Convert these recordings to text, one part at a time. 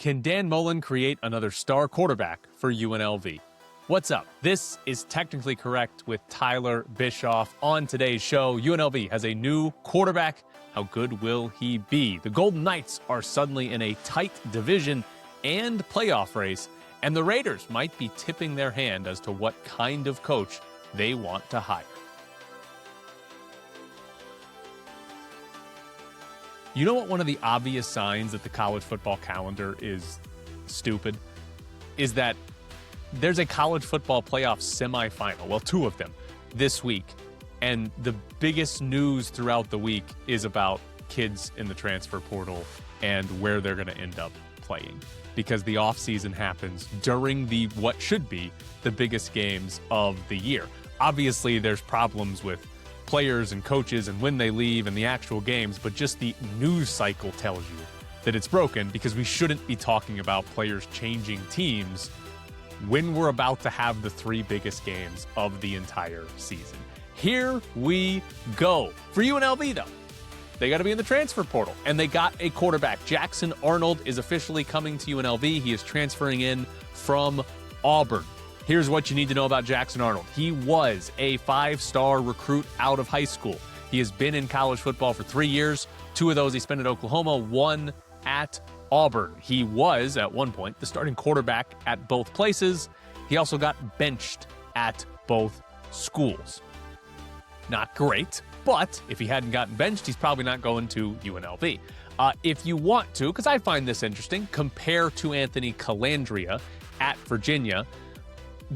Can Dan Mullen create another star quarterback for UNLV? What's up? This is Technically Correct with Tyler Bischoff. On today's show, UNLV has a new quarterback. How good will he be? The Golden Knights are suddenly in a tight division and playoff race, and the Raiders might be tipping their hand as to what kind of coach they want to hire. You know what one of the obvious signs that the college football calendar is stupid? Is that there's a college football playoff semifinal, well, two of them, this week. And the biggest news throughout the week is about kids in the transfer portal and where they're going to end up playing. Because the offseason happens during what should be the biggest games of the year. Obviously, there's problems with players and coaches and when they leave and the actual games, but just the news cycle tells you that it's broken because we shouldn't be talking about players changing teams when we're about to have the three biggest games of the entire season. Here we go. For UNLV, though, they got to be in the transfer portal, and they got a quarterback. Jackson Arnold is officially coming to UNLV. He is transferring in from Auburn. Here's what you need to know about Jackson Arnold. He was a five-star recruit out of high school. He has been in college football for 3 years. 2 of those he spent at Oklahoma, 1 at Auburn. He was, at one point, the starting quarterback at both places. He also got benched at both schools. Not great, but if he hadn't gotten benched, he's probably not going to UNLV. If you want to, because I find this interesting, compare to Anthony Calandria at Virginia.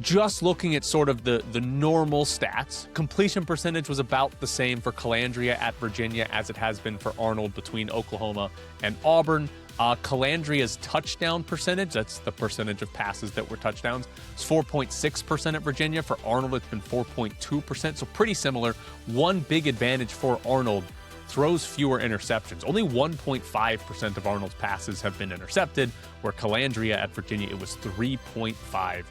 Just looking at sort of the normal stats, completion percentage was about the same for Calandria at Virginia as it has been for Arnold between Oklahoma and Auburn. Calandria's touchdown percentage, that's the percentage of passes that were touchdowns, it's 4.6% at Virginia. For Arnold, it's been 4.2%, so pretty similar. One big advantage for Arnold, throws fewer interceptions. Only 1.5% of Arnold's passes have been intercepted, where Calandria at Virginia, it was 3.5%.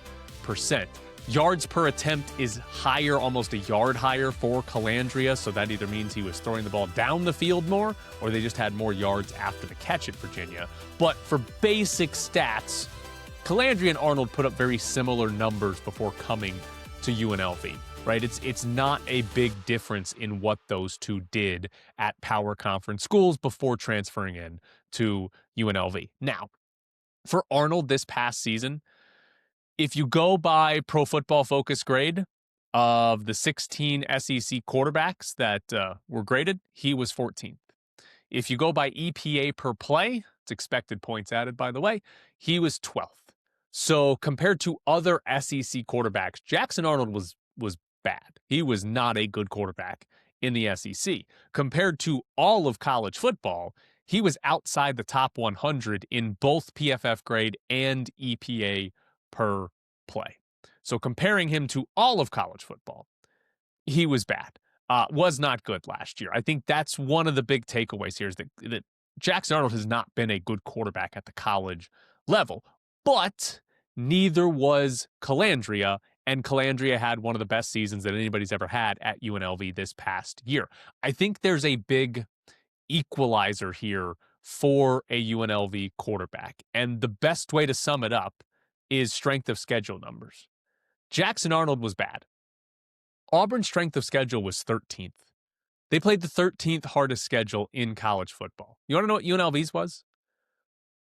Yards per attempt is higher, almost a yard higher for Calandria, so that either means he was throwing the ball down the field more, or they just had more yards after the catch at Virginia. But for basic stats, Calandria and Arnold put up very similar numbers before coming to UNLV, right? It's not a big difference in what those two did at power conference schools before transferring in to UNLV. Now, for Arnold this past season, if you go by Pro Football Focus grade of the 16 SEC quarterbacks that were graded, he was 14th. If you go by EPA per play, it's expected points added, by the way, he was 12th. So compared to other SEC quarterbacks, Jackson Arnold was bad. He was not a good quarterback in the SEC. Compared to all of college football, he was outside the top 100 in both PFF grade and EPA per play. So comparing him to all of college football, he was bad, was not good last year. I think that's one of the big takeaways here is that Jackson Arnold has not been a good quarterback at the college level, but neither was Calandria, and Calandria had one of the best seasons that anybody's ever had at UNLV this past year. I think there's a big equalizer here for a UNLV quarterback, and the best way to sum it up is strength of schedule numbers. Jackson Arnold was bad. Auburn's strength of schedule was 13th. They played the 13th hardest schedule in college football. You want to know what UNLV's was?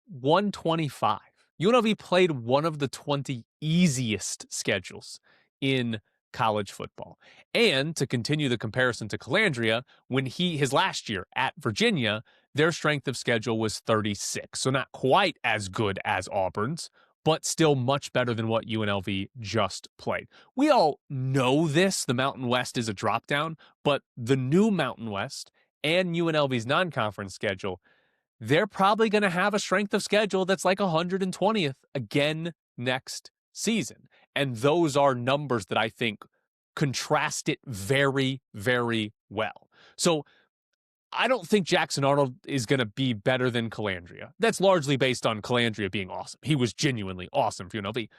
125. UNLV played one of the 20 easiest schedules in college football. And to continue the comparison to Calandria, when his last year at Virginia, their strength of schedule was 36. So not quite as good as Auburn's, but still much better than what UNLV just played. We all know this. The Mountain West is a drop-down, but the new Mountain West and UNLV's non-conference schedule, they're probably going to have a strength of schedule that's like 120th again next season. And those are numbers that I think contrast it very, very well. So I don't think Jackson Arnold is going to be better than Calandria. That's largely based on Calandria being awesome. He was genuinely awesome for UNLV.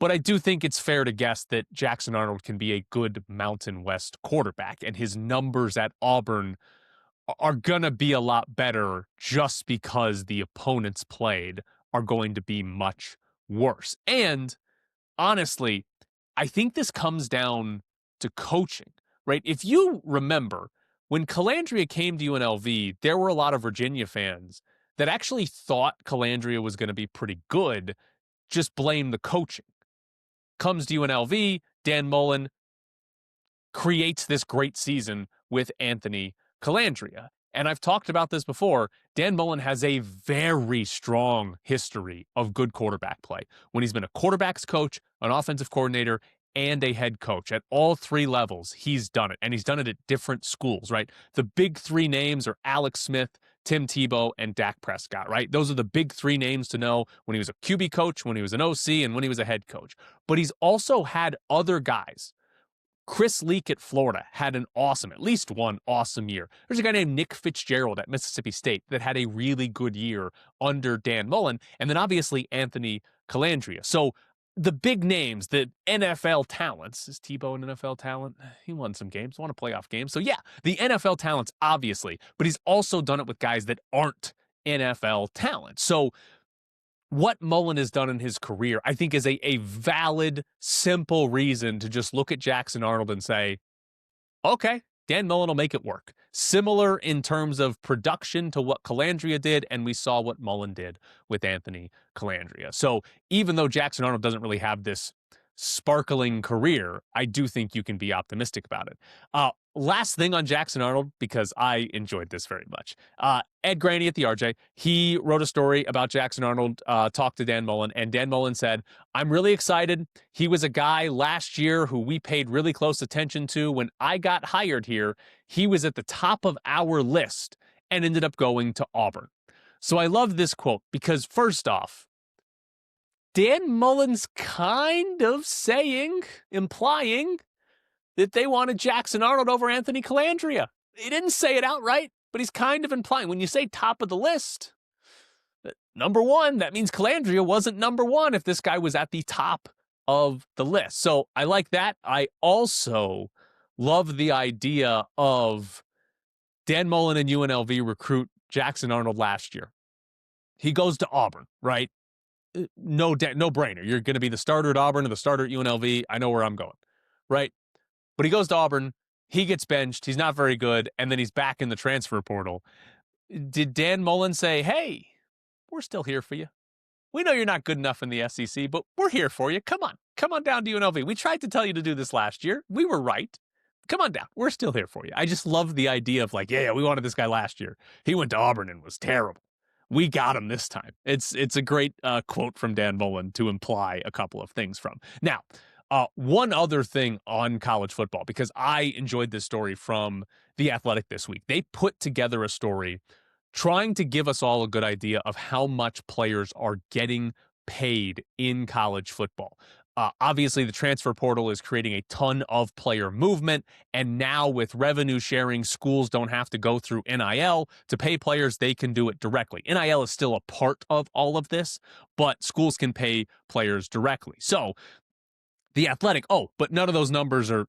But I do think it's fair to guess that Jackson Arnold can be a good Mountain West quarterback, and his numbers at Auburn are going to be a lot better just because the opponents played are going to be much worse. And honestly, I think this comes down to coaching, right? If you remember, when Calandria came to UNLV, there were a lot of Virginia fans that actually thought Calandria was going to be pretty good, just blame the coaching. Comes to UNLV, Dan Mullen creates this great season with Anthony Calandria. And I've talked about this before. Dan Mullen has a very strong history of good quarterback play. When he's been a quarterback's coach, an offensive coordinator, and a head coach at all three levels, he's done it. And he's done it at different schools, right? The big three names are Alex Smith, Tim Tebow, and Dak Prescott, right? Those are the big three names to know when he was a QB coach, when he was an OC, and when he was a head coach. But he's also had other guys. Chris Leak at Florida had at least one awesome year. There's a guy named Nick Fitzgerald at Mississippi State that had a really good year under Dan Mullen. And then obviously Anthony Calandria. So the big names, the NFL talents, is Tebow an NFL talent? He won some games, won a playoff game. So yeah, the NFL talents, obviously, but he's also done it with guys that aren't NFL talent. So what Mullen has done in his career, I think, is a valid, simple reason to just look at Jackson Arnold and say, okay, Dan Mullen will make it work. Similar in terms of production to what Calandria did, and we saw what Mullen did with Anthony Calandria. So even though Jackson Arnold doesn't really have this sparkling career, I do think you can be optimistic about it. Last thing on Jackson Arnold, because I enjoyed this very much. Ed Graney at the RJ, he wrote a story about Jackson Arnold, talked to Dan Mullen, and Dan Mullen said, I'm really excited. He was a guy last year who we paid really close attention to. When I got hired here, he was at the top of our list and ended up going to Auburn. So I love this quote because first off, Dan Mullen's kind of implying that they wanted Jackson Arnold over Anthony Calandria. He didn't say it outright, but he's kind of implying. When you say top of the list, number one, that means Calandria wasn't number one if this guy was at the top of the list. So I like that. I also love the idea of Dan Mullen and UNLV recruit Jackson Arnold last year. He goes to Auburn, right? No brainer. You're going to be the starter at Auburn or the starter at UNLV. I know where I'm going, right? But he goes to Auburn. He gets benched. He's not very good. And then he's back in the transfer portal. Did Dan Mullen say, hey, we're still here for you? We know you're not good enough in the SEC, but we're here for you. Come on down to UNLV. We tried to tell you to do this last year. We were right. Come on down. We're still here for you. I just love the idea of like, yeah, we wanted this guy last year. He went to Auburn and was terrible. We got him this time. It's a great quote from Dan Mullen to imply a couple of things from. Now, one other thing on college football, because I enjoyed this story from The Athletic this week. They put together a story trying to give us all a good idea of how much players are getting paid in college football. Obviously, the transfer portal is creating a ton of player movement, and now with revenue sharing, schools don't have to go through NIL to pay players. They can do it directly. NIL is still a part of all of this, but schools can pay players directly. So The Athletic, but none of those numbers are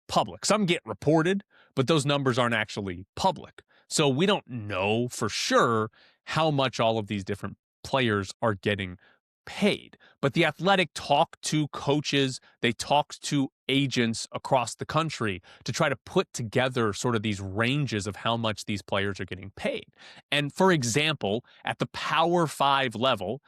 public. Some get reported, but those numbers aren't actually public. So we don't know for sure how much all of these different players are getting paid. But The Athletic talked to coaches, they talked to agents across the country to try to put together sort of these ranges of how much these players are getting paid. And for example, at the Power 5 level,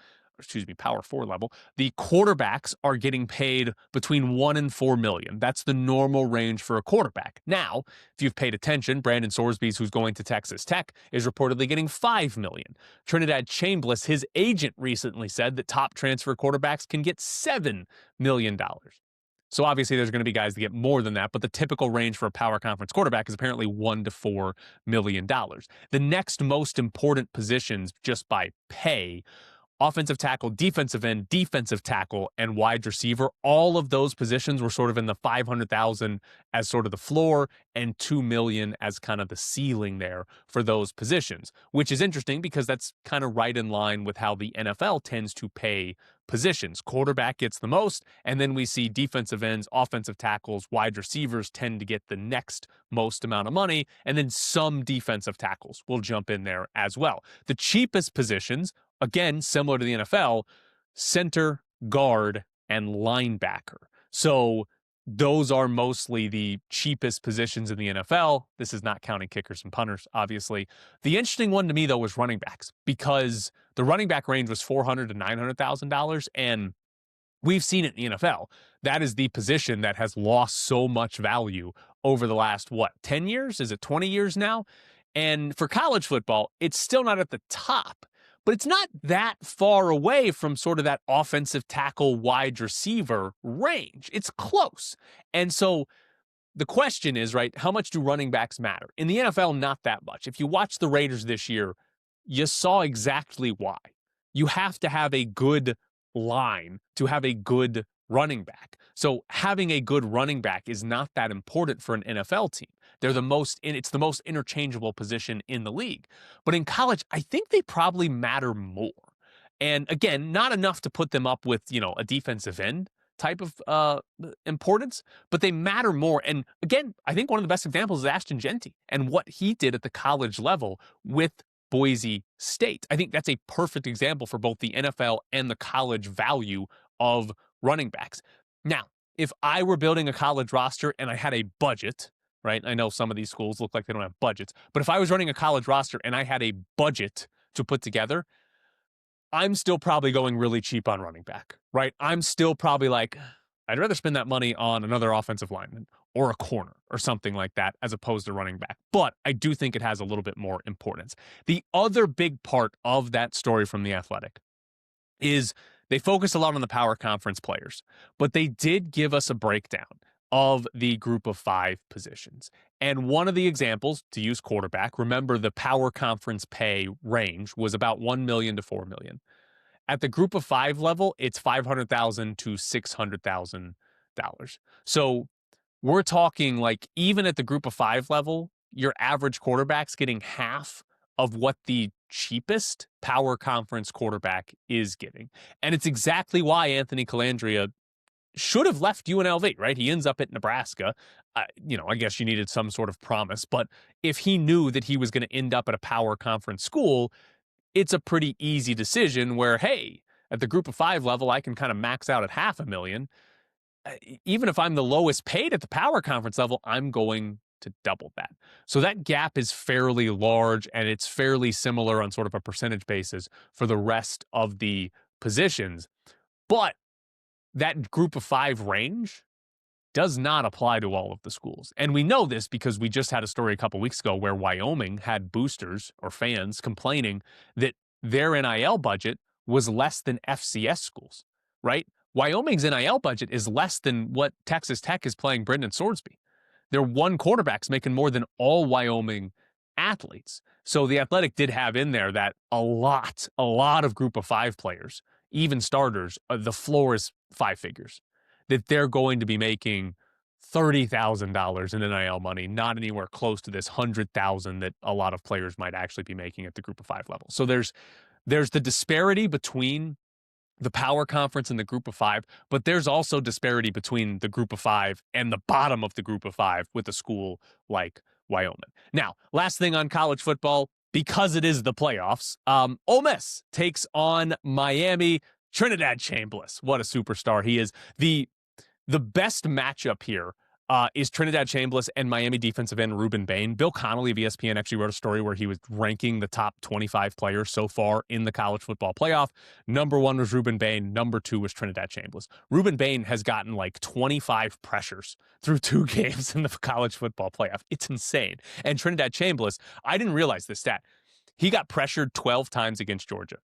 Power 4 level, the quarterbacks are getting paid between $1 and $4 million. That's the normal range for a quarterback. Now, if you've paid attention, Brandon Sorsby, who's going to Texas Tech, is reportedly getting $5 million. Trinidad Chambliss, his agent recently said that top transfer quarterbacks can get $7 million. So obviously there's going to be guys that get more than that, but the typical range for a power conference quarterback is apparently $1 to $4 million. The next most important positions just by pay, offensive tackle, defensive end, defensive tackle, and wide receiver, all of those positions were sort of in the $500,000 as sort of the floor and $2 million as kind of the ceiling there for those positions, which is interesting because that's kind of right in line with how the NFL tends to pay positions. Quarterback gets the most, and then we see defensive ends, offensive tackles, wide receivers tend to get the next most amount of money, and then some defensive tackles will jump in there as well. The cheapest positions again, similar to the NFL, center, guard, and linebacker. So those are mostly the cheapest positions in the NFL. This is not counting kickers and punters, obviously. The interesting one to me, though, was running backs, because the running back range was $400,000 to $900,000, and we've seen it in the NFL. That is the position that has lost so much value over the last, 10 years? Is it 20 years now? And for college football, it's still not at the top, but it's not that far away from sort of that offensive tackle wide receiver range. It's close. And so the question is, right, how much do running backs matter? In the NFL, not that much. If you watch the Raiders this year, you saw exactly why. You have to have a good line to have a good running back. So having a good running back is not that important for an NFL team. It's the most interchangeable position in the league. But in college, I think they probably matter more. And again, not enough to put them up with, a defensive end type of importance, but they matter more. And again, I think one of the best examples is Ashton Genty and what he did at the college level with Boise State. I think that's a perfect example for both the NFL and the college value of running backs. Now, if I were building a college roster and I had a budget, right? I know some of these schools look like they don't have budgets, but if I was running a college roster and I had a budget to put together, I'm still probably going really cheap on running back, right? I'm still probably like, I'd rather spend that money on another offensive lineman or a corner or something like that as opposed to running back. But I do think it has a little bit more importance. The other big part of that story from The Athletic is they focus a lot on the power conference players, but they did give us a breakdown of the group of 5 positions. And one of the examples, to use quarterback, remember the power conference pay range was about $1 million to $4 million. At the group of 5 level, it's $500,000 to $600,000. So we're talking like even at the group of 5 level, your average quarterback's getting half of what the cheapest power conference quarterback is getting. And it's exactly why Anthony Colandrea should have left UNLV, right? He ends up at Nebraska. I guess you needed some sort of promise, but if he knew that he was going to end up at a power conference school, it's a pretty easy decision where, hey, at the group of 5 level, I can kind of max out at $500,000. Even if I'm the lowest paid at the power conference level, I'm going to double that. So that gap is fairly large, and it's fairly similar on sort of a percentage basis for the rest of the positions. But that group of 5 range does not apply to all of the schools. And we know this because we just had a story a couple weeks ago where Wyoming had boosters or fans complaining that their NIL budget was less than FCS schools, right? Wyoming's NIL budget is less than what Texas Tech is playing Brendan Swordsby. Their one quarterback's making more than all Wyoming athletes. So the Athletic did have in there that a lot of group of 5 players, even starters, the floor is 5 figures, that they're going to be making $30,000 in NIL money, not anywhere close to this $100,000 that a lot of players might actually be making at the group of 5 level. So there's the disparity between the power conference and the group of 5, but there's also disparity between the group of 5 and the bottom of the group of 5 with a school like Wyoming. Now, last thing on college football, because it is the playoffs, Ole Miss takes on Miami. Trinidad Chambliss, what a superstar he is. The best matchup here is Trinidad Chambliss and Miami defensive end Ruben Bain. Bill Connolly of ESPN actually wrote a story where he was ranking the top 25 players so far in the college football playoff. Number 1 was Ruben Bain. Number 2 was Trinidad Chambliss. Ruben Bain has gotten like 25 pressures through 2 games in the college football playoff. It's insane. And Trinidad Chambliss, I didn't realize this stat. He got pressured 12 times against Georgia.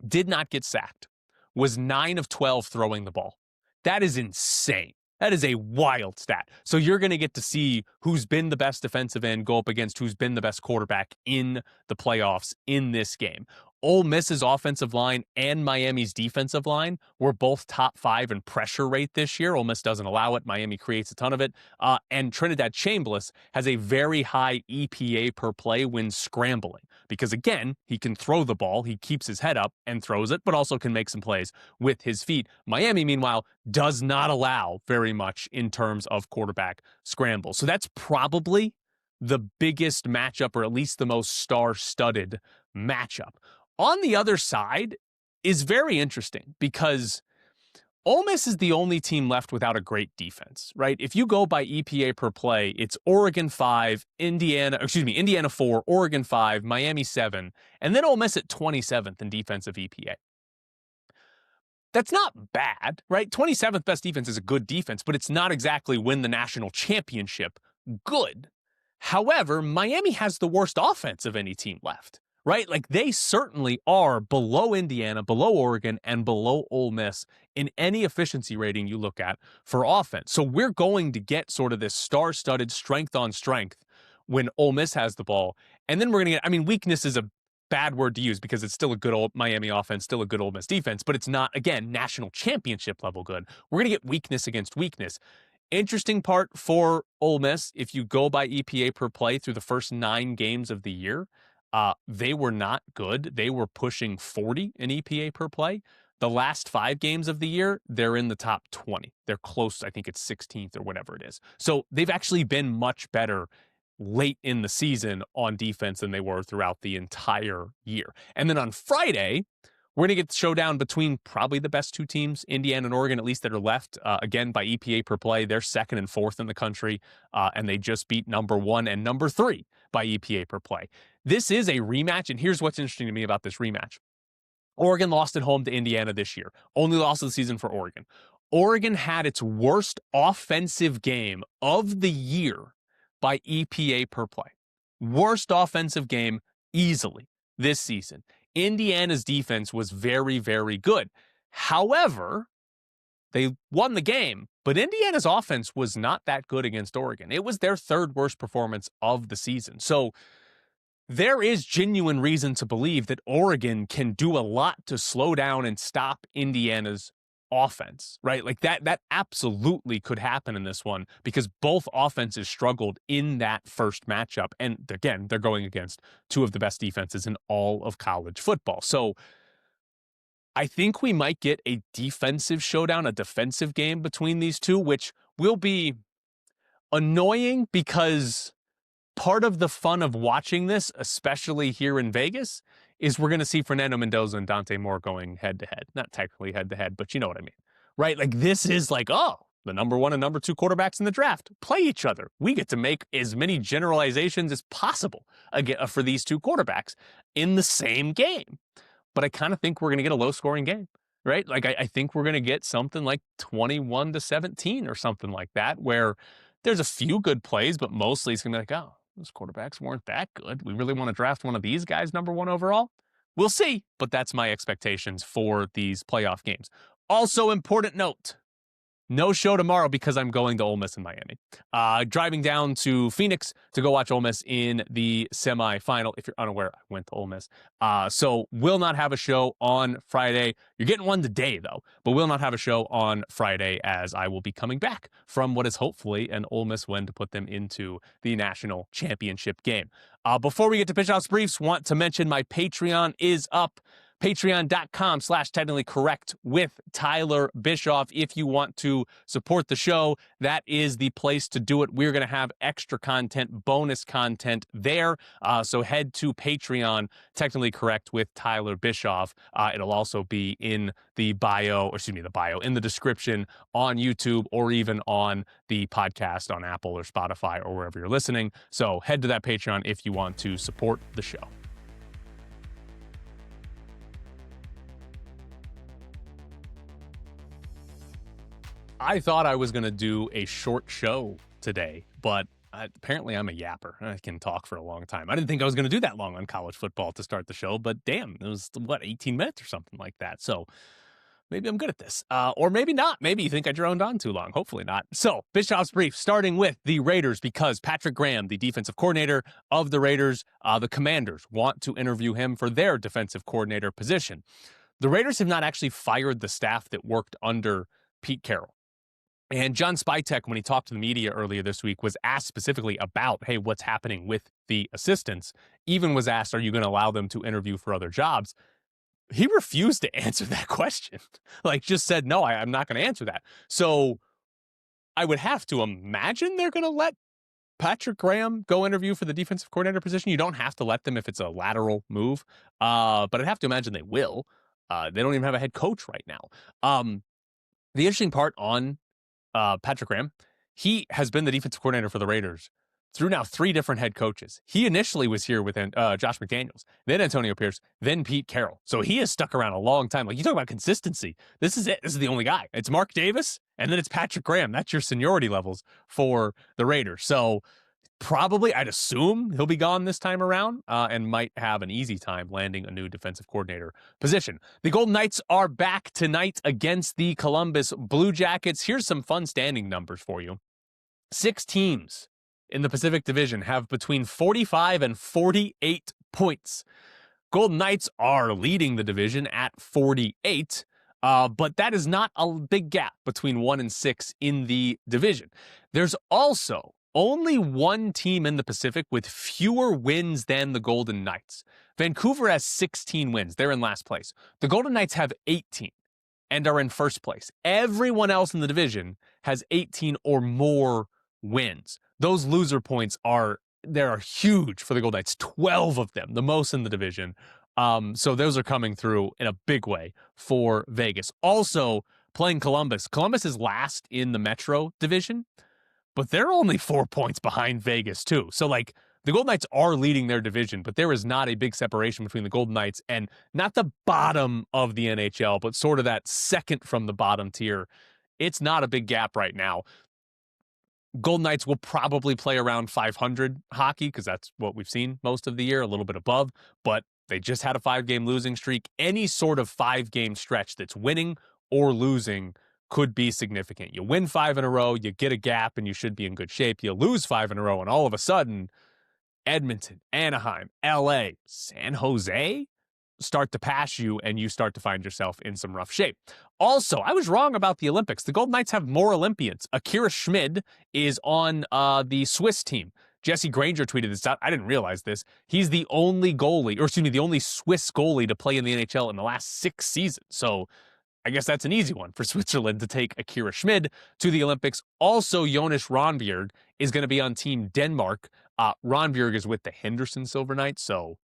Did not get sacked. Was 9 of 12 throwing the ball. That is insane. That is a wild stat. So you're going to get to see who's been the best defensive end go up against who's been the best quarterback in the playoffs in this game. Ole Miss's offensive line and Miami's defensive line were both top 5 in pressure rate this year. Ole Miss doesn't allow it. Miami creates a ton of it. And Trinidad Chambliss has a very high EPA per play when scrambling because, again, he can throw the ball. He keeps his head up and throws it, but also can make some plays with his feet. Miami, meanwhile, does not allow very much in terms of quarterback scramble. So that's probably the biggest matchup, or at least the most star-studded matchup. On the other side is very interesting because Ole Miss is the only team left without a great defense, right? If you go by EPA per play, it's Oregon 5, Indiana 4, Oregon 5, Miami 7, and then Ole Miss at 27th in defensive EPA. That's not bad, right? 27th best defense is a good defense, but it's not exactly win the national championship good. However, Miami has the worst offense of any team left, right? Like they certainly are below Indiana, below Oregon, and below Ole Miss in any efficiency rating you look at for offense. So we're going to get sort of this star-studded strength on strength when Ole Miss has the ball. And then we're going to get, weakness is a bad word to use because it's still a good old Miami offense, still a good Ole Miss defense, but it's not, again, national championship level good. We're going to get weakness against weakness. Interesting part for Ole Miss, if you go by EPA per play through the first 9 games of the year, they were not good. They were pushing 40 in EPA per play. The last 5 games of the year, they're in the top 20. They're close, I think it's 16th or whatever it is. So they've actually been much better late in the season on defense than they were throughout the entire year. And then on Friday, we're going to get the showdown between probably the best 2 teams, Indiana and Oregon, at least that are left. Again, by EPA per play, they're 2nd and 4th in the country, and they just beat number 1 and number 3 by EPA per play. This is a rematch, and here's what's interesting to me about this rematch. Oregon lost at home to Indiana this year. Only loss of the season for Oregon. Oregon had its worst offensive game of the year by EPA per play. Worst offensive game easily this season. Indiana's defense was very, very good. However, they won the game, but Indiana's offense was not that good against Oregon. It was their 3rd worst performance of the season. So there is genuine reason to believe that Oregon can do a lot to slow down and stop Indiana's offense, right? Like that absolutely could happen in this one because both offenses struggled in that first matchup. And again, they're going against 2 of the best defenses in all of college football. So I think we might get a defensive showdown, a defensive game between these 2, which will be annoying because part of the fun of watching this, especially here in Vegas, is we're going to see Fernando Mendoza and Dante Moore going head-to-head. Not technically head-to-head, but you know what I mean. Right? Like this is like, the number 1 and number 2 quarterbacks in the draft play each other. We get to make as many generalizations as possible for these 2 quarterbacks in the same game. But I kind of think we're going to get a low-scoring game. Right? Like I think we're going to get something like 21-17 or something like that, where there's a few good plays, but mostly it's going to be like, those quarterbacks weren't that good. We really want to draft one of these guys number 1 overall? We'll see, but that's my expectations for these playoff games. Also, important note, no show tomorrow because I'm going to Ole Miss in Miami. Driving down to Phoenix to go watch Ole Miss in the semifinal. If you're unaware, I went to Ole Miss. So will not have a show on Friday. You're getting one today, though, but will not have a show on Friday as I will be coming back from what is hopefully an Ole Miss win to put them into the national championship game. Before we get to Pitch Outs Briefs, want to mention my Patreon is up. Patreon.com/technicallycorrect with Tyler Bischoff. If you want to support the show, that is the place to do it. We're going to have extra content, bonus content there. So head to Patreon, Technically Correct with Tyler Bischoff. It'll also be in the in the description on YouTube or even on the podcast on Apple or Spotify or wherever you're listening. So head to that Patreon if you want to support the show. I thought I was going to do a short show today, but apparently I'm a yapper. I can talk for a long time. I didn't think I was going to do that long on college football to start the show, but damn, it was, 18 minutes or something like that. So maybe I'm good at this. Or maybe not. Maybe you think I droned on too long. Hopefully not. So, Bischoff's Brief, starting with the Raiders, because Patrick Graham, the defensive coordinator of the Raiders, the Commanders want to interview him for their defensive coordinator position. The Raiders have not actually fired the staff that worked under Pete Carroll. And John Spytek, when he talked to the media earlier this week, was asked specifically about, hey, what's happening with the assistants? Even was asked, are you going to allow them to interview for other jobs? He refused to answer that question. Just said, no, I'm not going to answer that. So I would have to imagine they're going to let Patrick Graham go interview for the defensive coordinator position? You don't have to let them if it's a lateral move, but I'd have to imagine they will. They don't even have a head coach right now. The interesting part on Patrick Graham, he has been the defensive coordinator for the Raiders through now 3 different head coaches. He initially was here with Josh McDaniels, then Antonio Pierce, then Pete Carroll. So he has stuck around a long time. Like, you talk about consistency. This is it. This is the only guy. It's Mark Davis, and then it's Patrick Graham. That's your seniority levels for the Raiders. So probably, I'd assume he'll be gone this time around and might have an easy time landing a new defensive coordinator position. The Golden Knights are back tonight against the Columbus Blue Jackets. Here's some fun standing numbers for you. 6 teams in the Pacific Division have between 45 and 48 points. Golden Knights are leading the division at 48, but that is not a big gap between 1 and 6 in the division. There's also only one team in the Pacific with fewer wins than the Golden Knights. Vancouver has 16 wins. They're in last place. The Golden Knights have 18 and are in first place. Everyone else in the division has 18 or more wins. Those loser points are huge for the Golden Knights. 12 of them, the most in the division. So those are coming through in a big way for Vegas. Also, playing Columbus. Columbus is last in the Metro division, but they're only 4 points behind Vegas, too. So, like, the Golden Knights are leading their division, but there is not a big separation between the Golden Knights and not the bottom of the NHL, but sort of that second from the bottom tier. It's not a big gap right now. Golden Knights will probably play around 500 hockey because that's what we've seen most of the year, a little bit above, but they just had a 5-game losing streak. Any sort of 5-game stretch that's winning or losing could be significant. You win 5 in a row, you get a gap, and you should be in good shape. You lose 5 in a row, and all of a sudden, Edmonton, Anaheim, LA, San Jose start to pass you, and you start to find yourself in some rough shape. Also, I was wrong about the Olympics. The Golden Knights have more Olympians. Akira Schmid is on the Swiss team. Jesse Granger tweeted this out. I didn't realize this. He's the only the only Swiss goalie to play in the NHL in the last 6 seasons. So I guess that's an easy one for Switzerland to take Akira Schmid to the Olympics. Also, Jonas Ronbjerg is going to be on Team Denmark. Ronbjerg is with the Henderson Silver Knights, so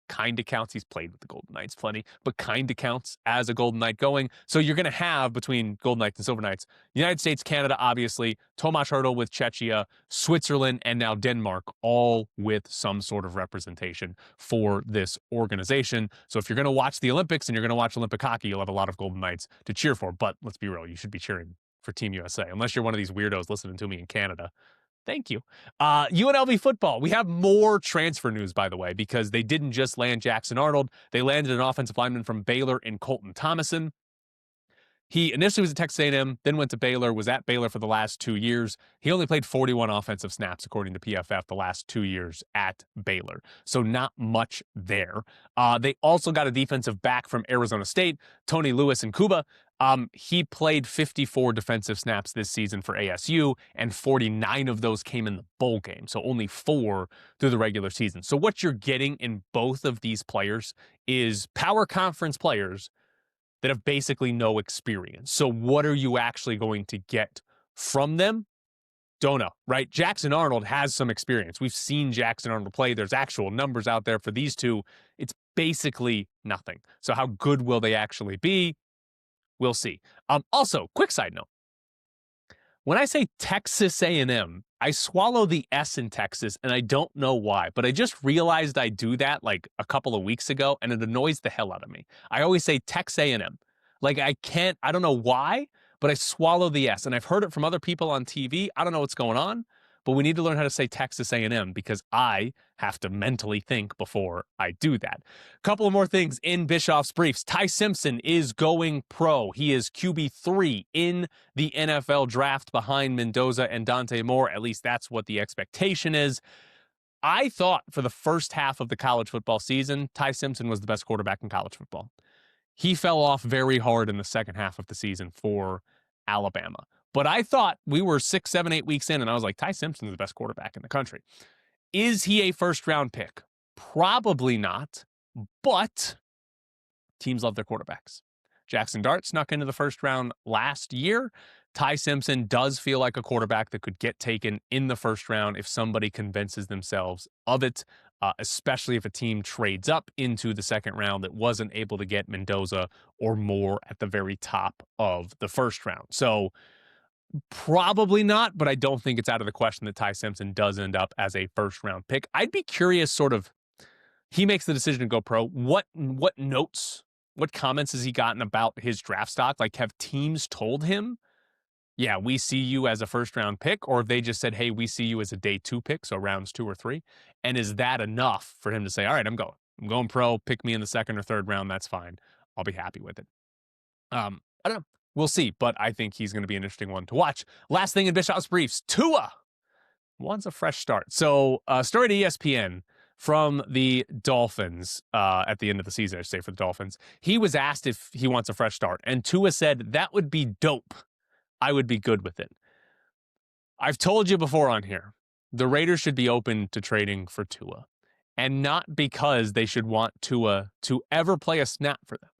kind of counts. He's played with the Golden Knights plenty, but kind of counts as a Golden Knight going. So you're going to have, between Golden Knights and Silver Knights, United States, Canada, obviously, Tomas Hertl with Czechia, Switzerland, and now Denmark, all with some sort of representation for this organization. So if you're going to watch the Olympics and you're going to watch Olympic hockey, you'll have a lot of Golden Knights to cheer for. But let's be real, you should be cheering for Team USA, unless you're one of these weirdos listening to me in Canada. Thank you. UNLV football. We have more transfer news, by the way, because they didn't just land Jackson Arnold. They landed an offensive lineman from Baylor in Colton Thomason. He initially was at Texas A&M, then went to Baylor, was at Baylor for the last 2 years. He only played 41 offensive snaps, according to PFF, the last 2 years at Baylor. So not much there. They also got a defensive back from Arizona State, Tony Lewis in Cuba. He played 54 defensive snaps this season for ASU, and 49 of those came in the bowl game, so only 4 through the regular season. So what you're getting in both of these players is power conference players that have basically no experience. So what are you actually going to get from them? Don't know, right? Jackson Arnold has some experience. We've seen Jackson Arnold play. There's actual numbers out there for these two. It's basically nothing. So how good will they actually be? We'll see. Also, quick side note. When I say Texas A&M, I swallow the S in Texas, and I don't know why, but I just realized I do that like a couple of weeks ago, and it annoys the hell out of me. I always say Tex A&M. Like, I don't know why, but I swallow the S, and I've heard it from other people on TV. I don't know what's going on, but we need to learn how to say Texas A&M because I have to mentally think before I do that. Couple of more things in Bischoff's briefs. Ty Simpson is going pro. He is QB3 in the NFL draft behind Mendoza and Dante Moore. At least that's what the expectation is. I thought for the first half of the college football season, Ty Simpson was the best quarterback in college football. He fell off very hard in the second half of the season for Alabama. But I thought we were 6, 7, 8 weeks in, and I was like, Ty Simpson's the best quarterback in the country. Is he a first-round pick? Probably not, but teams love their quarterbacks. Jackson Dart snuck into the first round last year. Ty Simpson does feel like a quarterback that could get taken in the first round if somebody convinces themselves of it, especially if a team trades up into the second round that wasn't able to get Mendoza or more at the very top of the first round. So probably not, but I don't think it's out of the question that Ty Simpson does end up as a first-round pick. I'd be curious, sort of, he makes the decision to go pro. What notes, what comments has he gotten about his draft stock? Like, have teams told him, yeah, we see you as a first-round pick, or have they just said, hey, we see you as a day 2 pick, so rounds 2 or 3? And is that enough for him to say, all right, I'm going pro, pick me in the second or third round, that's fine. I'll be happy with it. I don't know. We'll see, but I think he's going to be an interesting one to watch. Last thing in Bischoff's briefs, Tua wants a fresh start. So, story to ESPN from the Dolphins at the end of the season, I should say, for the Dolphins. He was asked if he wants a fresh start, and Tua said, that would be dope. I would be good with it. I've told you before on here, the Raiders should be open to trading for Tua, and not because they should want Tua to ever play a snap for them.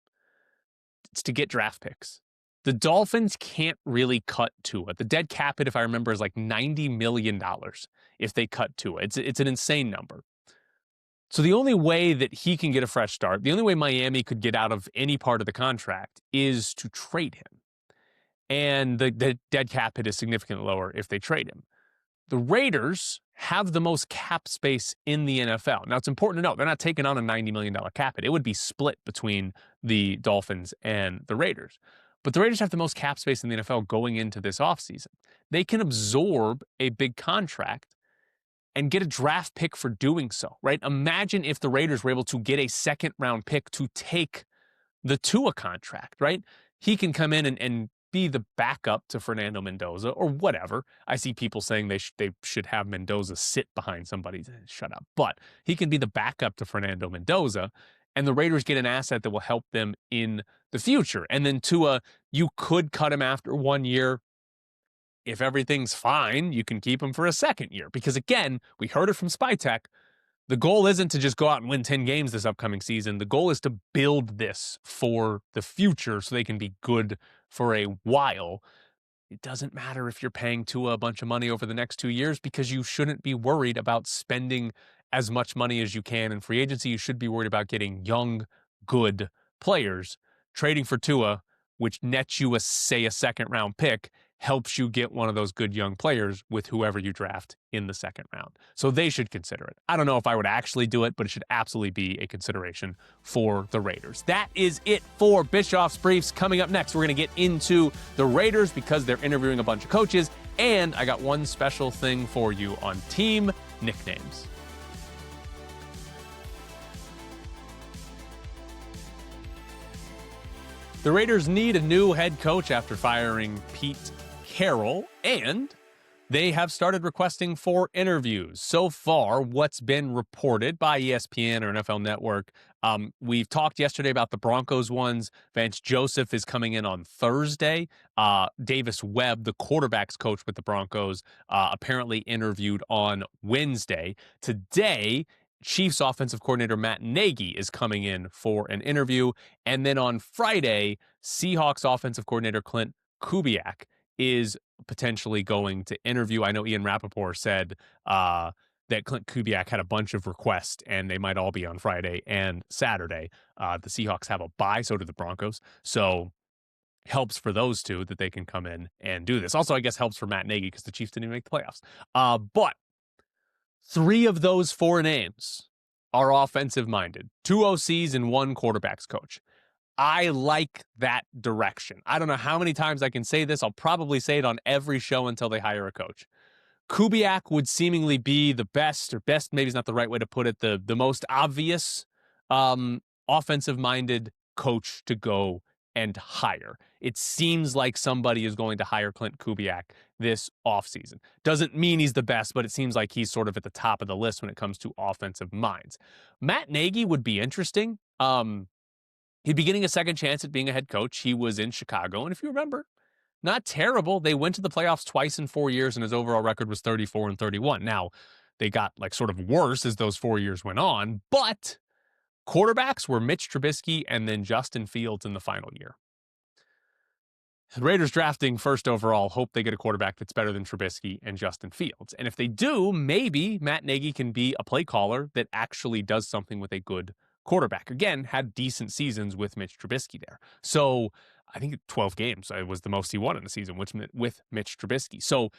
It's to get draft picks. The Dolphins can't really cut Tua. The dead cap hit, if I remember, is like $90 million if they cut Tua. It's an insane number. So the only way that he can get a fresh start, the only way Miami could get out of any part of the contract is to trade him. And the dead cap hit is significantly lower if they trade him. The Raiders have the most cap space in the NFL. Now, it's important to note, they're not taking on a $90 million cap hit. It would be split between the Dolphins and the Raiders. But the Raiders have the most cap space in the NFL going into this offseason. They can absorb a big contract and get a draft pick for doing so, right? Imagine if the Raiders were able to get a second-round pick to take the Tua contract, right? He can come in and be the backup to Fernando Mendoza or whatever. I see people saying they should have Mendoza sit behind somebody. Shut up. But he can be the backup to Fernando Mendoza, and the Raiders get an asset that will help them in the future. And then Tua, you could cut him after 1 year. If everything's fine, you can keep him for a second year. Because again, we heard it from SpyTech, the goal isn't to just go out and win 10 games this upcoming season. The goal is to build this for the future so they can be good for a while. It doesn't matter if you're paying Tua a bunch of money over the next 2 years because you shouldn't be worried about spending as much money as you can in free agency. You should be worried about getting young, good players. Trading for Tua, which nets you a second round pick, helps you get one of those good young players with whoever you draft in the second round. So they should consider it. I don't know if I would actually do it, but it should absolutely be a consideration for the Raiders. That is it for Bischoff's Briefs. Coming up next, we're going to get into the Raiders because they're interviewing a bunch of coaches, and I got one special thing for you on team nicknames. The Raiders need a new head coach after firing Pete Carroll, and they have started requesting for interviews. So far, what's been reported by ESPN or NFL Network, we've talked yesterday about the Broncos ones. Vance Joseph is coming in on Thursday. Davis Webb, the quarterback's coach with the Broncos, apparently interviewed on Wednesday. Today, Chiefs offensive coordinator Matt Nagy is coming in for an interview. And then on Friday, Seahawks offensive coordinator Clint Kubiak is potentially going to interview. I know Ian Rappaport said that Clint Kubiak had a bunch of requests, and they might all be on Friday and Saturday. The Seahawks have a bye, so do the Broncos. So helps for those two that they can come in and do this. Also, I guess helps for Matt Nagy because the Chiefs didn't even make the playoffs. But 3 of those 4 names are offensive-minded. 2 OCs and 1 quarterback's coach. I like that direction. I don't know how many times I can say this. I'll probably say it on every show until they hire a coach. Kubiak would seemingly be the best, or best maybe is not the right way to put it, the most obvious offensive-minded coach to go and hire. It seems like somebody is going to hire Clint Kubiak this offseason. Doesn't mean he's the best, but it seems like he's sort of at the top of the list when it comes to offensive minds. Matt Nagy would be interesting. He'd be getting a second chance at being a head coach. He was in Chicago, and if you remember, not terrible. They went to the playoffs twice in 4 years, and his overall record was 34-31. Now, they got like sort of worse as those 4 years went on, but quarterbacks were Mitch Trubisky and then Justin Fields in the final year. The Raiders drafting first overall hope they get a quarterback that's better than Trubisky and Justin Fields. And if they do, maybe Matt Nagy can be a play caller that actually does something with a good quarterback. Again, had decent seasons with Mitch Trubisky there. So I think 12 games was the most he won in a season with Mitch Trubisky. So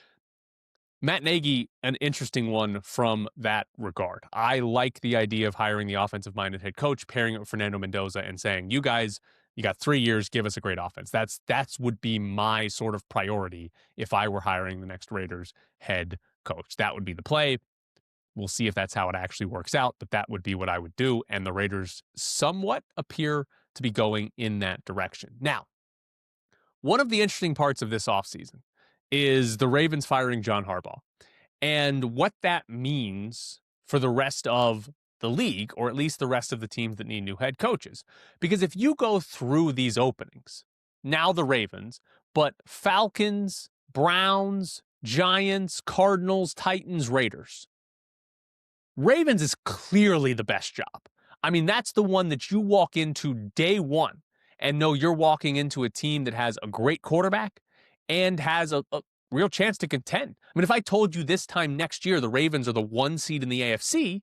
Matt Nagy, an interesting one from that regard. I like the idea of hiring the offensive-minded head coach, pairing it with Fernando Mendoza and saying, you guys, you got 3 years, give us a great offense. That's would be my sort of priority if I were hiring the next Raiders head coach. That would be the play. We'll see if that's how it actually works out, but that would be what I would do, and the Raiders somewhat appear to be going in that direction. Now, one of the interesting parts of this offseason is the Ravens firing John Harbaugh and what that means for the rest of the league, or at least the rest of the teams that need new head coaches. Because if you go through these openings, now the Ravens, but Falcons, Browns, Giants, Cardinals, Titans, Raiders. Ravens is clearly the best job. I mean, that's the one that you walk into day one and know you're walking into a team that has a great quarterback and has a real chance to contend. I mean, if I told you this time next year the Ravens are the 1 seed in the AFC,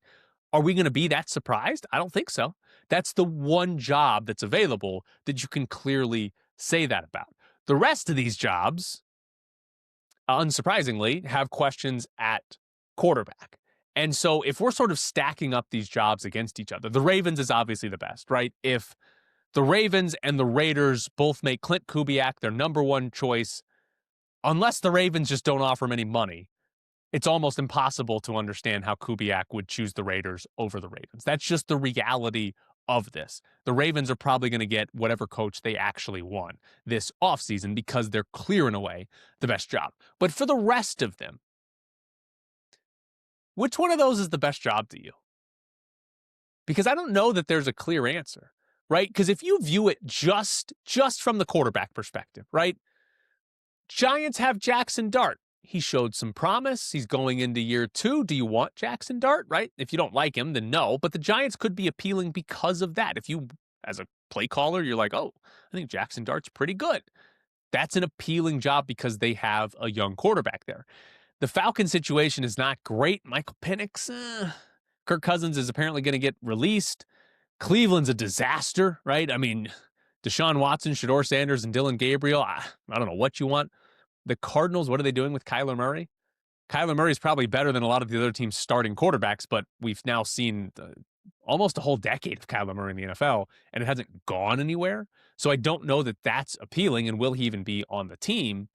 are we going to be that surprised? I don't think so. That's the one job that's available that you can clearly say that about. The rest of these jobs, unsurprisingly, have questions at quarterback. And so if we're sort of stacking up these jobs against each other, the Ravens is obviously the best, right? If the Ravens and the Raiders both make Clint Kubiak their number one choice, unless the Ravens just don't offer him any money, it's almost impossible to understand how Kubiak would choose the Raiders over the Ravens. That's just the reality of this. The Ravens are probably going to get whatever coach they actually want this offseason because they're clear in a way the best job. But for the rest of them, which one of those is the best job to you? Because I don't know that there's a clear answer, right? Because if you view it just from the quarterback perspective, right? Giants have Jackson Dart. He showed some promise. He's going into year 2. Do you want Jackson Dart, right? If you don't like him, then no. But the Giants could be appealing because of that. If you, as a play caller, you're like, oh, I think Jackson Dart's pretty good. That's an appealing job because they have a young quarterback there. The Falcon situation is not great. Michael Penix, Kirk Cousins is apparently going to get released. Cleveland's a disaster, right? I mean, Deshaun Watson, Shedeur Sanders, and Dylan Gabriel, I don't know what you want. The Cardinals, what are they doing with Kyler Murray? Kyler Murray is probably better than a lot of the other teams' starting quarterbacks, but we've now seen almost a whole decade of Kyler Murray in the NFL, and it hasn't gone anywhere. So I don't know that that's appealing, and will he even be on the team?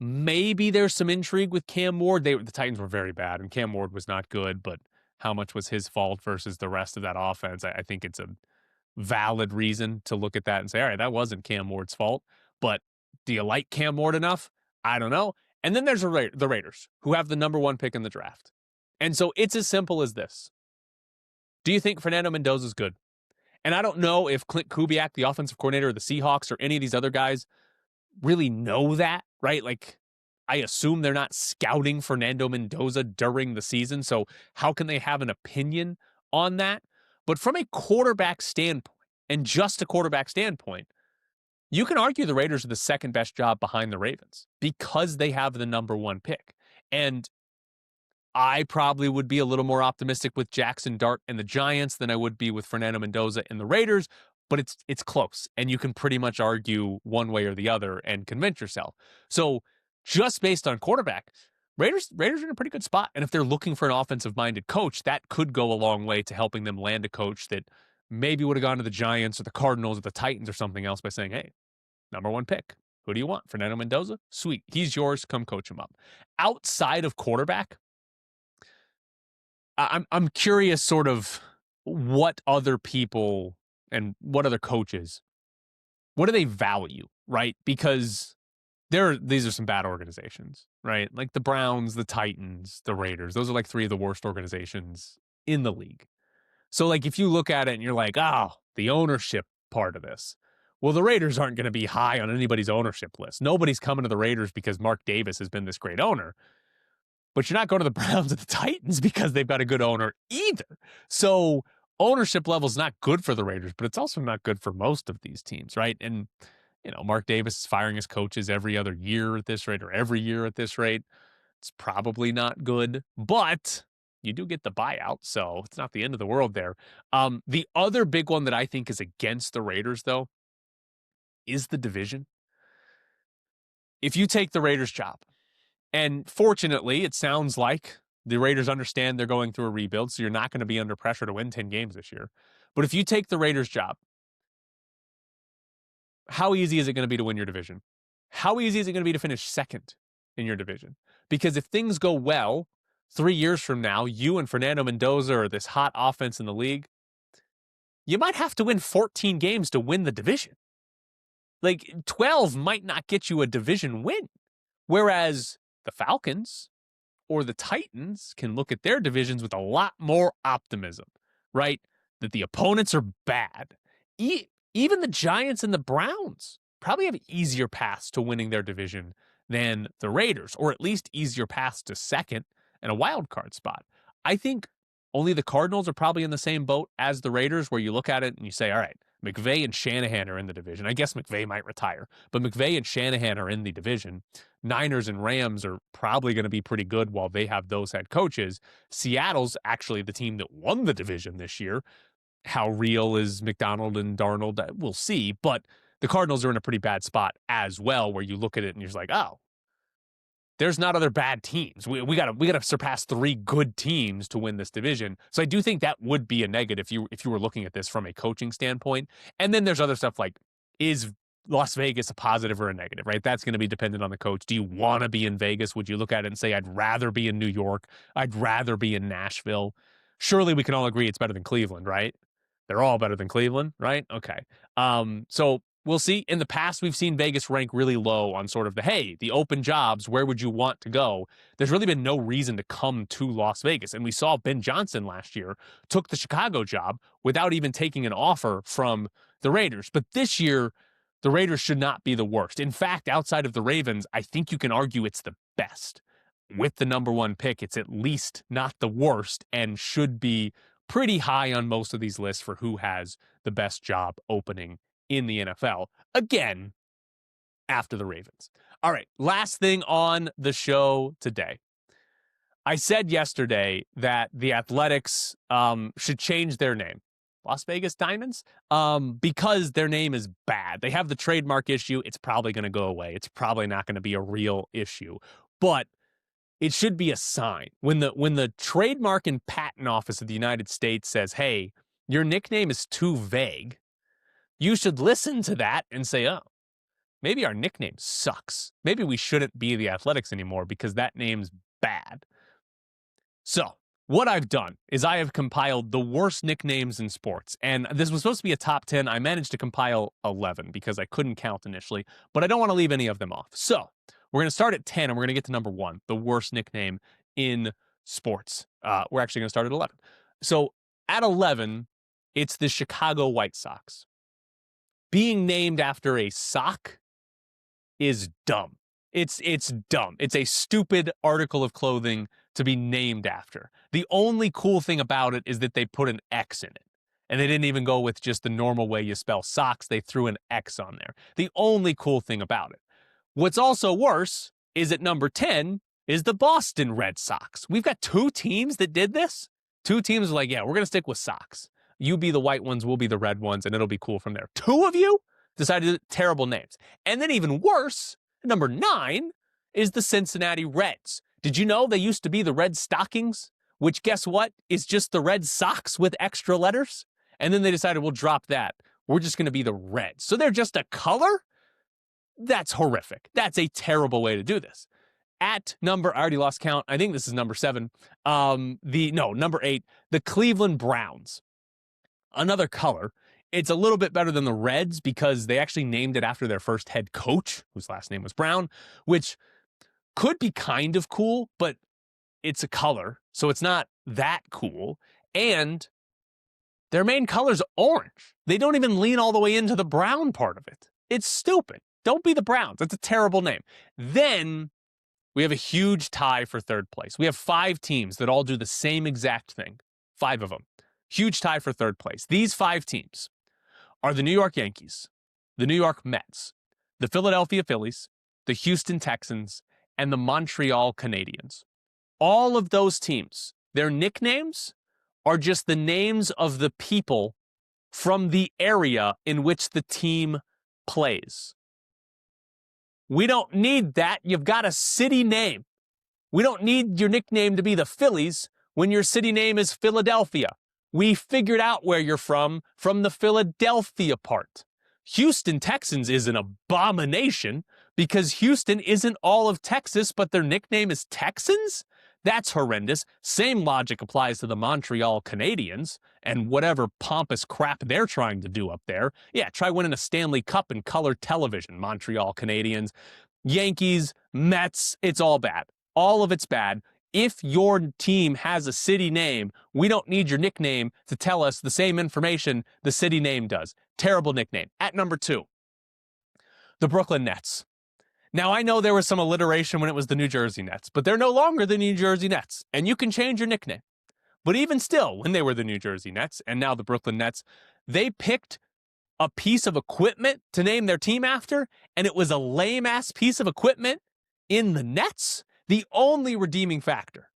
Maybe there's some intrigue with Cam Ward. The Titans were very bad, and Cam Ward was not good, but how much was his fault versus the rest of that offense? I think it's a valid reason to look at that and say, all right, that wasn't Cam Ward's fault, but do you like Cam Ward enough? I don't know. And then there's the Raiders, who have the number 1 pick in the draft. And so it's as simple as this. Do you think Fernando Mendoza is good? And I don't know if Clint Kubiak, the offensive coordinator of the Seahawks, or any of these other guys really know that, right? Like, I assume they're not scouting Fernando Mendoza during the season. So how can they have an opinion on that? But from a quarterback standpoint, and just a quarterback standpoint, you can argue the Raiders are the second best job behind the Ravens because they have the number 1 pick. And I probably would be a little more optimistic with Jackson Dart and the Giants than I would be with Fernando Mendoza and the Raiders, but it's close, and you can pretty much argue one way or the other and convince yourself. So just based on quarterback, Raiders are in a pretty good spot. And if they're looking for an offensive-minded coach, that could go a long way to helping them land a coach that maybe would have gone to the Giants or the Cardinals or the Titans or something else by saying, hey, number 1 pick. Who do you want? Fernando Mendoza? Sweet. He's yours. Come coach him up. Outside of quarterback, I'm curious sort of what other people and what other coaches, what do they value, right? Because these are some bad organizations, right? Like the Browns, the Titans, the Raiders. Those are like 3 of the worst organizations in the league. So like if you look at it and you're like, oh, the ownership part of this. Well, the Raiders aren't going to be high on anybody's ownership list. Nobody's coming to the Raiders because Mark Davis has been this great owner. But you're not going to the Browns or the Titans because they've got a good owner either. So ownership level is not good for the Raiders, but it's also not good for most of these teams, right? And Mark Davis is firing his coaches every other year at this rate, or every year at this rate. It's probably not good, but you do get the buyout, so it's not the end of the world there. The other big one that I think is against the Raiders, though, is the division. If you take the Raiders' job, and fortunately, it sounds like the Raiders understand they're going through a rebuild, so you're not going to be under pressure to win 10 games this year. But if you take the Raiders' job, how easy is it going to be to win your division? How easy is it going to be to finish second in your division? Because if things go well, 3 years from now, you and Fernando Mendoza are this hot offense in the league, you might have to win 14 games to win the division. Like 12 might not get you a division win. Whereas the Falcons or the Titans can look at their divisions with a lot more optimism, right? That the opponents are bad. Even the Giants and the Browns probably have easier paths to winning their division than the Raiders, or at least easier paths to second and a wild card spot. I think only the Cardinals are probably in the same boat as the Raiders, where you look at it and you say, all right, McVay and Shanahan are in the division. I guess McVay might retire, but McVay and Shanahan are in the division. Niners and Rams are probably going to be pretty good while they have those head coaches. Seattle's actually the team that won the division this year. How real is McDonald and Darnold? We'll see, but the Cardinals are in a pretty bad spot as well, where you look at it and you're just like, oh, there's not other bad teams. We gotta surpass 3 good teams to win this division. So I do think that would be a negative if you were looking at this from a coaching standpoint. And then there's other stuff like, is Las Vegas a positive or a negative, right? That's going to be dependent on the coach. Do you want to be in Vegas? Would you look at it and say, I'd rather be in New York? I'd rather be in Nashville? Surely we can all agree it's better than Cleveland, right? They're all better than Cleveland, right? Okay. So we'll see. In the past, we've seen Vegas rank really low on sort of the open jobs, where would you want to go? There's really been no reason to come to Las Vegas. And we saw Ben Johnson last year took the Chicago job without even taking an offer from the Raiders. But this year, the Raiders should not be the worst. In fact, outside of the Ravens, I think you can argue it's the best. With the number 1 pick, it's at least not the worst and should be pretty high on most of these lists for who has the best job opening in the NFL. Again, after the Ravens. All right, last thing on the show today. I said yesterday that the Athletics should change their name. Las Vegas Diamonds? Because their name is bad. They have the trademark issue. It's probably going to go away. It's probably not going to be a real issue. But it should be a sign. When the Trademark and Patent Office of the United States says, hey, your nickname is too vague, you should listen to that and say, oh, maybe our nickname sucks. Maybe we shouldn't be the Athletics anymore because that name's bad. So what I've done is I have compiled the worst nicknames in sports. And this was supposed to be a top 10. I managed to compile 11 because I couldn't count initially, but I don't want to leave any of them off. So we're going to start at 10 and we're going to get to number 1, the worst nickname in sports. We're actually going to start at 11. So at 11, it's the Chicago White Sox. Being named after a sock is dumb. It's dumb. It's a stupid article of clothing to be named after. The only cool thing about it is that they put an X in it. And they didn't even go with just the normal way you spell socks. They threw an X on there. The only cool thing about it. What's also worse is at number 10 is the Boston Red Sox. We've got 2 teams that did this. 2 teams are like, yeah, we're going to stick with socks. You be the white ones, we'll be the red ones, and it'll be cool from there. 2 of you decided terrible names. And then even worse, number 9 is the Cincinnati Reds. Did you know they used to be the Red Stockings? Which, guess what, is just the Red Sox with extra letters? And then they decided, we'll drop that. We're just going to be the Reds. So they're just a color? That's horrific. That's a terrible way to do this. At number, I already lost count. I think this is number 7. Number 8, the Cleveland Browns. Another color. It's a little bit better than the Reds because they actually named it after their first head coach, whose last name was Brown, which could be kind of cool, but it's a color, so it's not that cool. And their main color's orange. They don't even lean all the way into the brown part of it. It's stupid. Don't be the Browns. That's a terrible name. Then we have a huge tie for third place. We have 5 teams that all do the same exact thing. 5 of them. Huge tie for third place. These 5 teams are the New York Yankees, the New York Mets, the Philadelphia Phillies, the Houston Texans, and the Montreal Canadiens. All of those teams, their nicknames are just the names of the people from the area in which the team plays. We don't need that. You've got a city name. We don't need your nickname to be the Phillies when your city name is Philadelphia. We figured out where you're from the Philadelphia part. Houston Texans is an abomination because Houston isn't all of Texas, but their nickname is Texans? That's horrendous. Same logic applies to the Montreal Canadiens and whatever pompous crap they're trying to do up there. Yeah, try winning a Stanley Cup in color television, Montreal Canadiens. Yankees, Mets, it's all bad. All of it's bad. If your team has a city name, we don't need your nickname to tell us the same information the city name does. Terrible nickname. At number 2, the Brooklyn Nets. Now, I know there was some alliteration when it was the New Jersey Nets, but they're no longer the New Jersey Nets, and you can change your nickname. But even still, when they were the New Jersey Nets and now the Brooklyn Nets, they picked a piece of equipment to name their team after, and it was a lame-ass piece of equipment in the Nets. The only redeeming factor,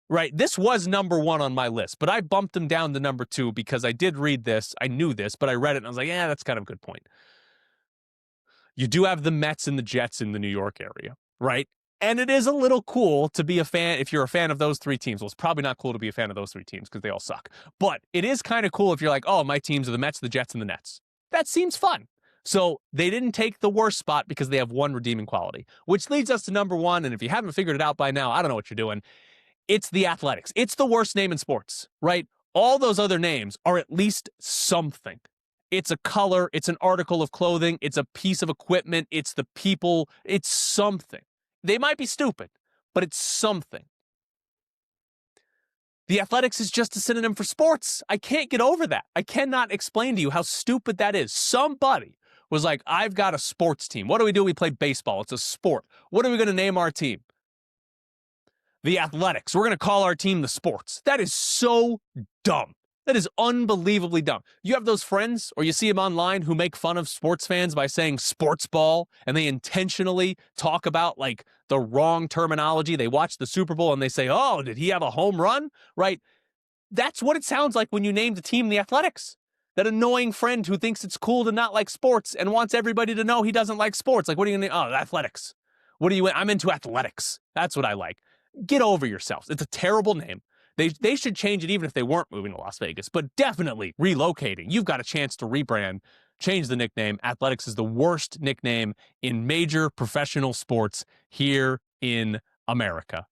right? This was number 1 on my list, but I bumped them down to number 2 because I did read this. I knew this, but I read it and I was like, yeah, that's kind of a good point. You do have the Mets and the Jets in the New York area, right? And it is a little cool to be a fan if you're a fan of those 3 teams. Well, it's probably not cool to be a fan of those 3 teams because they all suck. But it is kind of cool if you're like, oh, my teams are the Mets, the Jets, and the Nets. That seems fun. So they didn't take the worst spot because they have one redeeming quality, which leads us to number 1. And if you haven't figured it out by now, I don't know what you're doing. It's the Athletics. It's the worst name in sports, right? All those other names are at least something. It's a color, it's an article of clothing, it's a piece of equipment, it's the people, it's something. They might be stupid, but it's something. The Athletics is just a synonym for sports. I can't get over that. I cannot explain to you how stupid that is. Somebody was like, I've got a sports team. What do? We play baseball. It's a sport. What are we going to name our team? The Athletics. We're going to call our team the Sports. That is so dumb. That is unbelievably dumb. You have those friends, or you see them online, who make fun of sports fans by saying sports ball, and they intentionally talk about, like, the wrong terminology. They watch the Super Bowl, and they say, oh, did he have a home run? Right? That's what it sounds like when you name the team the Athletics. That annoying friend who thinks it's cool to not like sports and wants everybody to know he doesn't like sports. Like, what are you going to name? Oh, Athletics. What are you in? I'm into athletics. That's what I like. Get over yourselves. It's a terrible name. They should change it even if they weren't moving to Las Vegas, but definitely relocating. You've got a chance to rebrand, change the nickname. Athletics is the worst nickname in major professional sports here in America.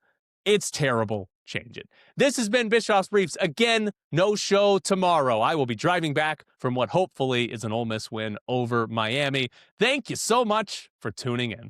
It's terrible. Change it. This has been Bischoff's Briefs. Again, no show tomorrow. I will be driving back from what hopefully is an Ole Miss win over Miami. Thank you so much for tuning in.